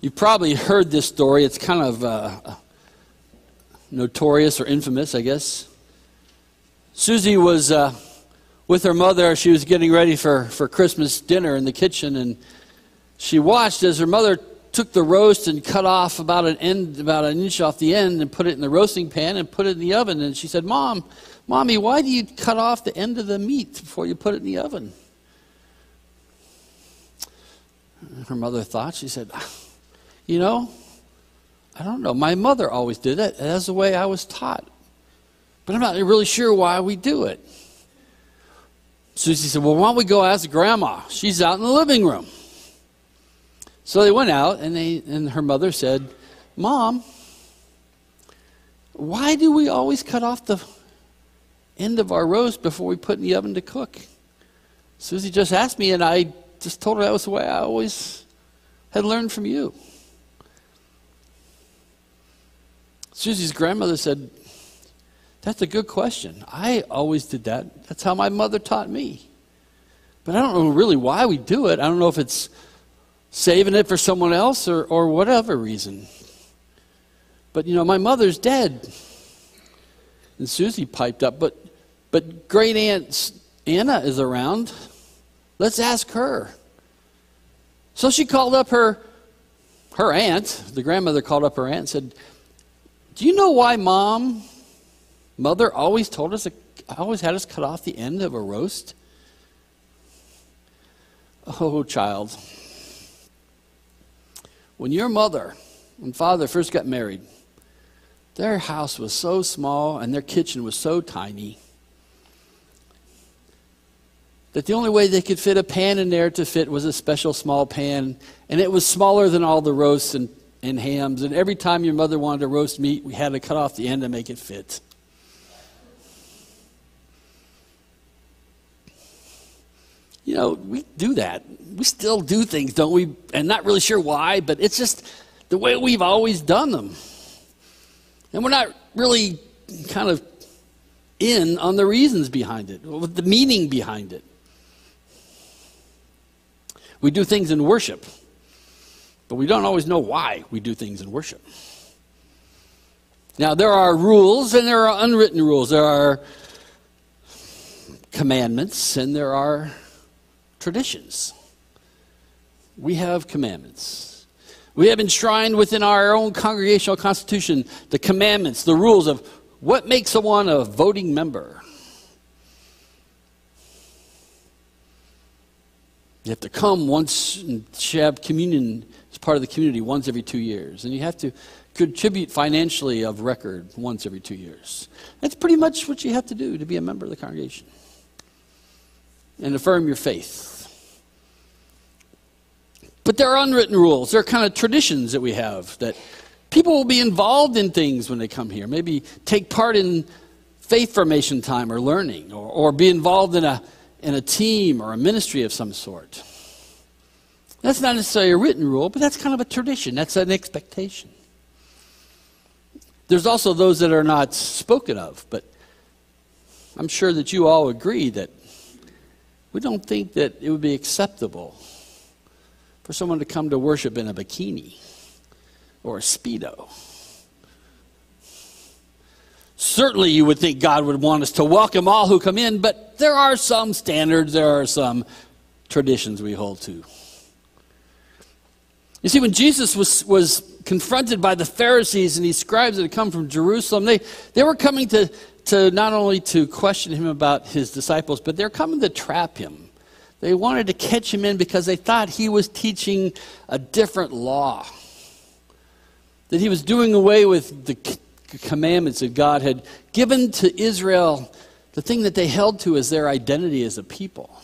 You've probably heard this story. It's kind of notorious or infamous, I guess. Susie was with her mother. She was getting ready for Christmas dinner in the kitchen, and she watched as her mother took the roast and cut off about an inch off the end and put it in the roasting pan and put it in the oven. And she said, Mommy, why do you cut off the end of the meat before you put it in the oven? Her mother thought. She said, I don't know. My mother always did it. That's the way I was taught. But I'm not really sure why we do it. Susie said, well, why don't we go ask Grandma? She's out in the living room. So they went out, and her mother said, Mom, why do we always cut off the end of our roast before we put it in the oven to cook? Susie just asked me, and I just told her that was the way I always had learned from you. Susie's grandmother said, that's a good question. I always did that. That's how my mother taught me. But I don't know really why we do it. I don't know if it's saving it for someone else or whatever reason. But, my mother's dead. And Susie piped up, but great aunt Anna is around. Let's ask her. So she called up her aunt. The grandmother called up her aunt and said, do you know why Mother always had us cut off the end of a roast? Oh, child. When your mother and father first got married, their house was so small and their kitchen was so tiny that the only way they could fit a pan in there to fit was a special small pan, and it was smaller than all the roasts and hams, and every time your mother wanted to roast meat, we had to cut off the end to make it fit. We do that. We still do things, don't we? And not really sure why, but it's just the way we've always done them. And we're not really kind of in on the reasons behind it, or the meaning behind it. We do things in worship, but we don't always know why we do things in worship. Now, there are rules and there are unwritten rules. There are commandments and there are traditions. We have commandments. We have enshrined within our own congregational constitution the commandments, the rules of what makes someone a voting member. You have to come once and have communion as part of the community once every 2 years. And you have to contribute financially of record once every 2 years. That's pretty much what you have to do to be a member of the congregation. And affirm your faith. But there are unwritten rules. There are kind of traditions that we have that people will be involved in things when they come here. Maybe take part in faith formation time or learning, or be involved in a team or a ministry of some sort. That's not necessarily a written rule, but that's kind of a tradition. That's an expectation. There's also those that are not spoken of, but I'm sure that you all agree that we don't think that it would be acceptable for someone to come to worship in a bikini or a Speedo. Certainly you would think God would want us to welcome all who come in, but there are some standards, there are some traditions we hold to. You see, when Jesus was confronted by the Pharisees and these scribes that had come from Jerusalem, they were coming to not only to question him about his disciples, but they're coming to trap him. They wanted to catch him in because they thought he was teaching a different law, that he was doing away with the commandments that God had given to Israel, the thing that they held to as their identity as a people.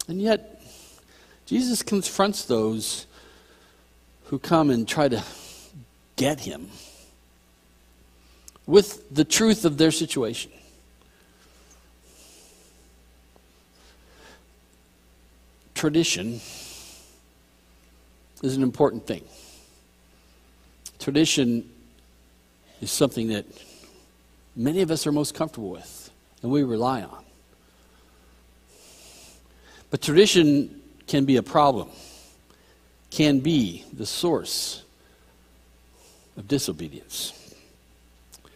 And yet, Jesus confronts those who come and try to get him with the truth of their situation. Tradition is an important thing. Tradition is something that many of us are most comfortable with and we rely on. But tradition can be a problem can be the source of disobedience. A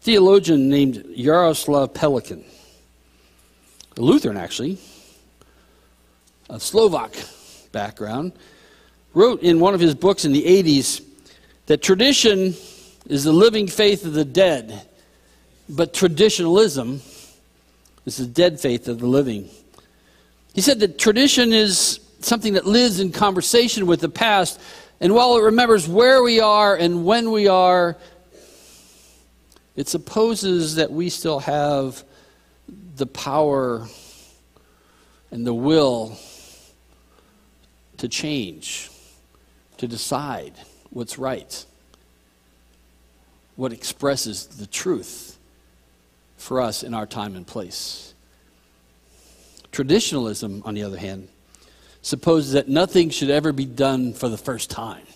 theologian named Jaroslav Pelikan, a Lutheran actually, a Slovak background, wrote in one of his books in the 80s that tradition is the living faith of the dead, but traditionalism is the dead faith of the living. He said that tradition is something that lives in conversation with the past, and while it remembers where we are and when we are, it supposes that we still have the power and the will to change, to decide what's right, what expresses the truth for us in our time and place. Traditionalism, on the other hand, supposes that nothing should ever be done for the first time.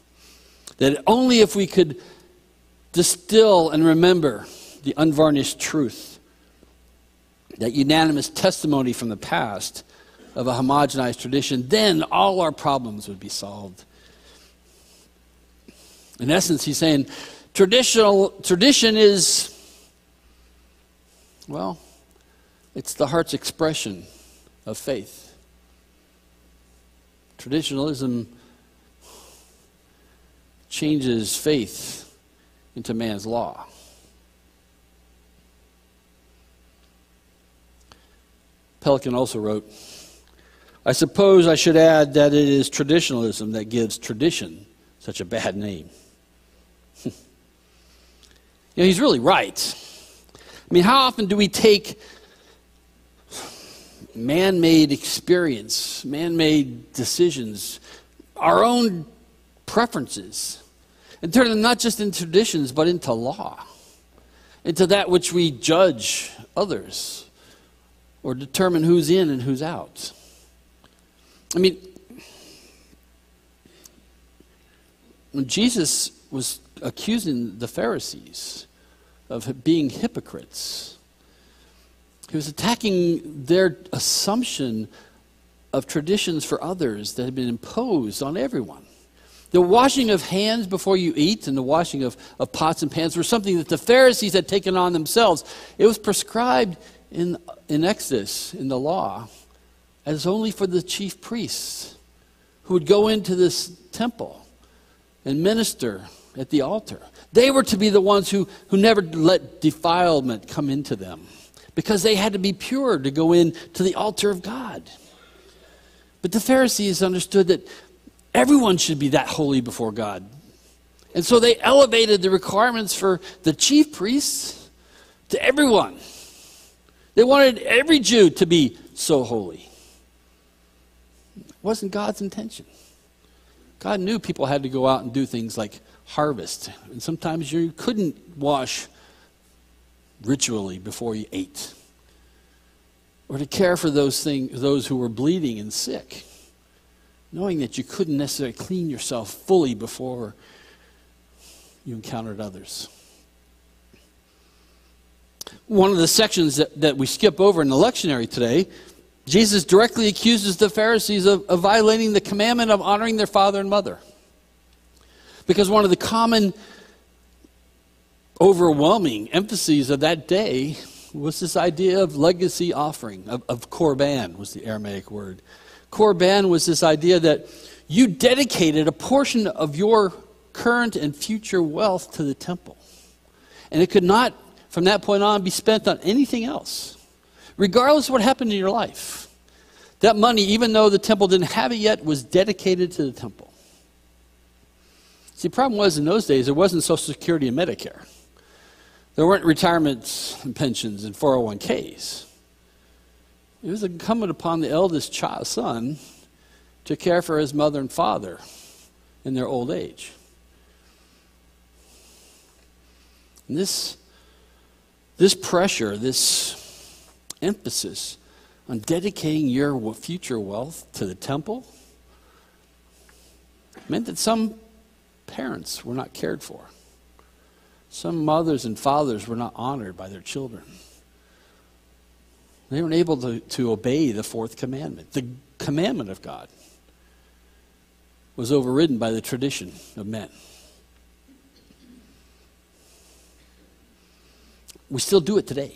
That only if we could distill and remember the unvarnished truth, that unanimous testimony from the past of a homogenized tradition, then all our problems would be solved. In essence, he's saying tradition is, well, it's the heart's expression of faith. Traditionalism changes faith into man's law. Pelikan also wrote, I suppose I should add that it is traditionalism that gives tradition such a bad name. He's really right. I mean, how often do we take man-made experience, man-made decisions, our own preferences, and turn them not just into traditions, but into law, into that which we judge others or determine who's in and who's out? I mean, when Jesus was accusing the Pharisees of being hypocrites, he was attacking their assumption of traditions for others that had been imposed on everyone. The washing of hands before you eat and the washing of pots and pans were something that the Pharisees had taken on themselves. It was prescribed in Exodus, in the law, as only for the chief priests who would go into this temple and minister at the altar. They were to be the ones who never let defilement come into them, because they had to be pure to go in to the altar of God. But the Pharisees understood that everyone should be that holy before God. And so they elevated the requirements for the chief priests to everyone. They wanted every Jew to be so holy. It wasn't God's intention. God knew people had to go out and do things like harvest. And sometimes you couldn't wash ritually before you ate, or to care for those who were bleeding and sick, knowing that you couldn't necessarily clean yourself fully before you encountered others. One of the sections that we skip over in the lectionary today, Jesus directly accuses the Pharisees of violating the commandment of honoring their father and mother. Because one of the common overwhelming emphases of that day was this idea of legacy offering, of korban was the Aramaic word. Korban was this idea that you dedicated a portion of your current and future wealth to the temple. And it could not, from that point on, be spent on anything else, regardless of what happened in your life. That money, even though the temple didn't have it yet, was dedicated to the temple. See, the problem was in those days, there wasn't Social Security and Medicare. There weren't retirements and pensions and 401ks. It was incumbent upon the eldest son to care for his mother and father in their old age. And this pressure, this emphasis on dedicating your future wealth to the temple meant that some parents were not cared for. Some mothers and fathers were not honored by their children. They weren't able to obey the fourth commandment, the commandment of God. was overridden by the tradition of men. We still do it today.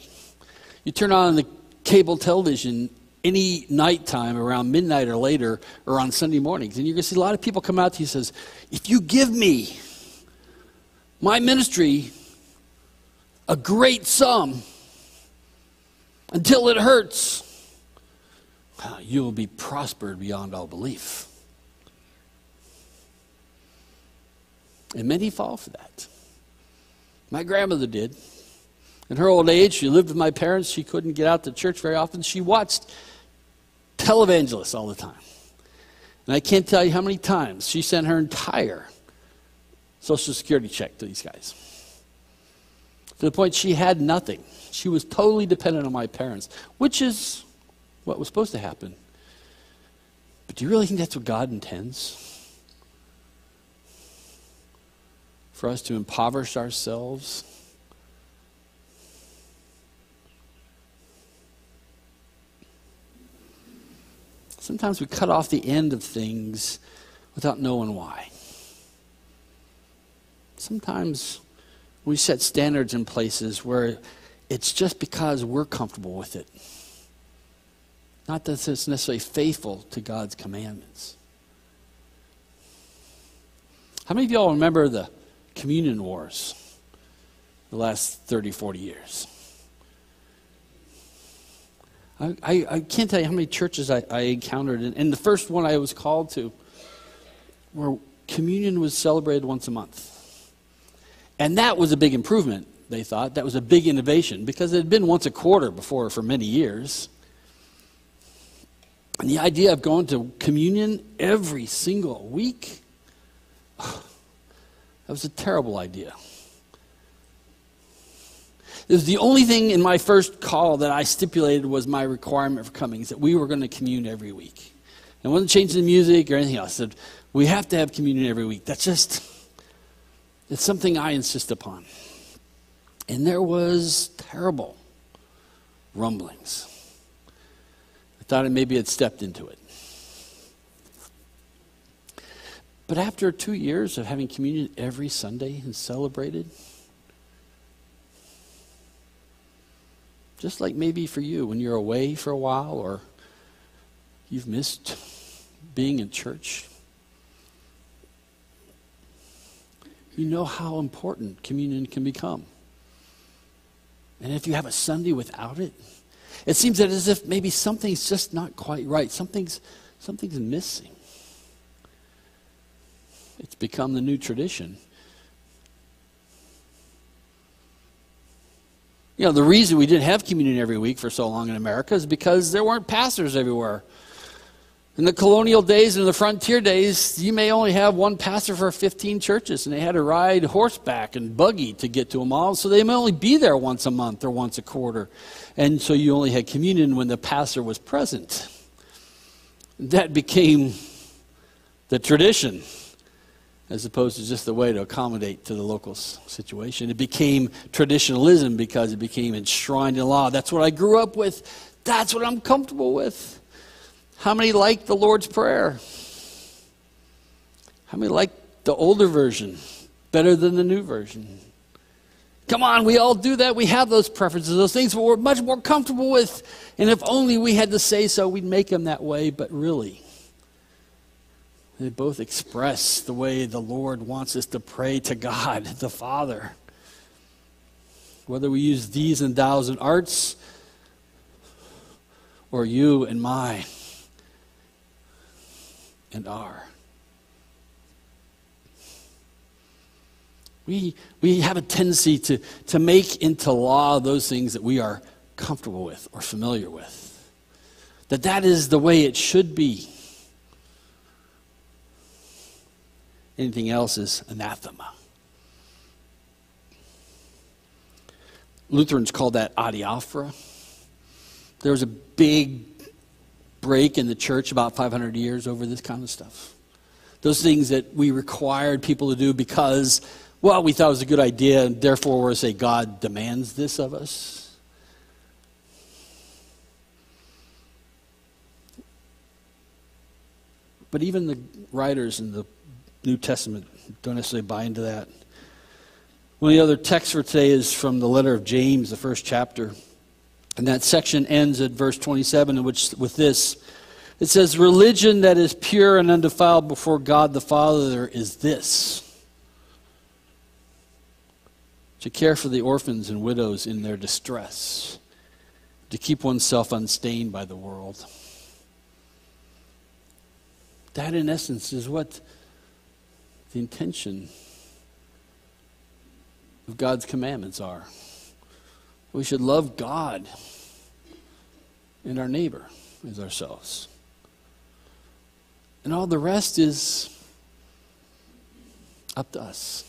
You turn on the cable television any nighttime around midnight or later, or on Sunday mornings, and you're going to see a lot of people come out to you and says, if you give me my ministry a great sum until it hurts, you will be prospered beyond all belief. And many fall for that. My grandmother did. In her old age, she lived with my parents. She couldn't get out to church very often. She watched televangelists all the time. And I can't tell you how many times she sent her entire Social Security check to these guys. To the point she had nothing. She was totally dependent on my parents, which is what was supposed to happen. But do you really think that's what God intends? For us to impoverish ourselves? Sometimes we cut off the end of things without knowing why. Sometimes we set standards in places where it's just because we're comfortable with it. Not that it's necessarily faithful to God's commandments. How many of y'all remember the communion wars the last 30, 40 years? I can't tell you how many churches I encountered. And the first one I was called to, where communion was celebrated once a month. And that was a big improvement, they thought. That was a big innovation, because it had been once a quarter before for many years. And the idea of going to communion every single week, that was a terrible idea. It was the only thing in my first call that I stipulated was my requirement for coming, is that we were going to commune every week. And I wasn't changing the music or anything else. I said, we have to have communion every week. That's just, it's something I insist upon. And there was terrible rumblings. I thought maybe had stepped into it. But after 2 years of having communion every Sunday and celebrated, just like maybe for you when you're away for a while or you've missed being in church, you know how important communion can become. And if you have a Sunday without it, it seems that as if maybe something's just not quite right. Something's missing. It's become the new tradition. You know, the reason we didn't have communion every week for so long in America is because there weren't pastors everywhere. In the colonial days and the frontier days, you may only have one pastor for 15 churches, and they had to ride horseback and buggy to get to them all, so they may only be there once a month or once a quarter. And so you only had communion when the pastor was present. That became the tradition, as opposed to just the way to accommodate to the local situation. It became traditionalism because it became enshrined in law. That's what I grew up with. That's what I'm comfortable with. How many like the Lord's Prayer? How many like the older version better than the new version? Come on, we all do that. We have those preferences, those things we're much more comfortable with. And if only we had to say so, we'd make them that way. But really, they both express the way the Lord wants us to pray to God, the Father. Whether we use these and thous and arts, or you and my and our. We have a tendency to make into law those things that we are comfortable with or familiar with. That is the way it should be. Anything else is anathema. Lutherans call that adiaphora. There was a big break in the church about 500 years over this kind of stuff. Those things that we required people to do because, well, we thought it was a good idea, and therefore we're going to say God demands this of us. But even the writers in the New Testament don't necessarily buy into that. One of the other texts for today is from the letter of James, the first chapter. And that section ends at verse 27, in which, with this, it says, religion that is pure and undefiled before God the Father is this: to care for the orphans and widows in their distress, to keep oneself unstained by the world. That, in essence, is what the intention of God's commandments are. We should love God and our neighbor as ourselves. And all the rest is up to us.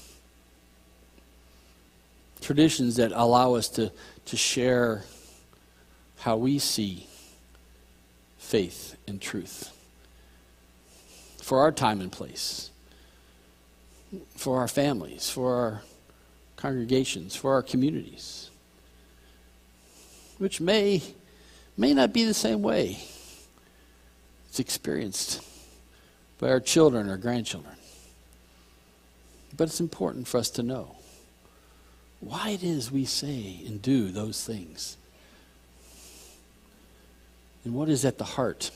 Traditions that allow us to share how we see faith and truth for our time and place, for our families, for our congregations, for our communities, which may not be the same way it's experienced by our children or grandchildren. But it's important for us to know why it is we say and do those things. And what is at the heart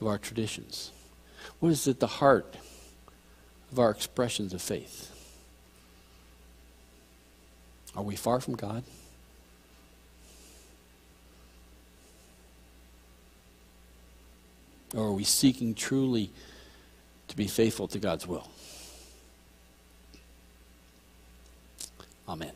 of our traditions? What is at the heart of our expressions of faith? Are we far from God? Or are we seeking truly to be faithful to God's will? Amen.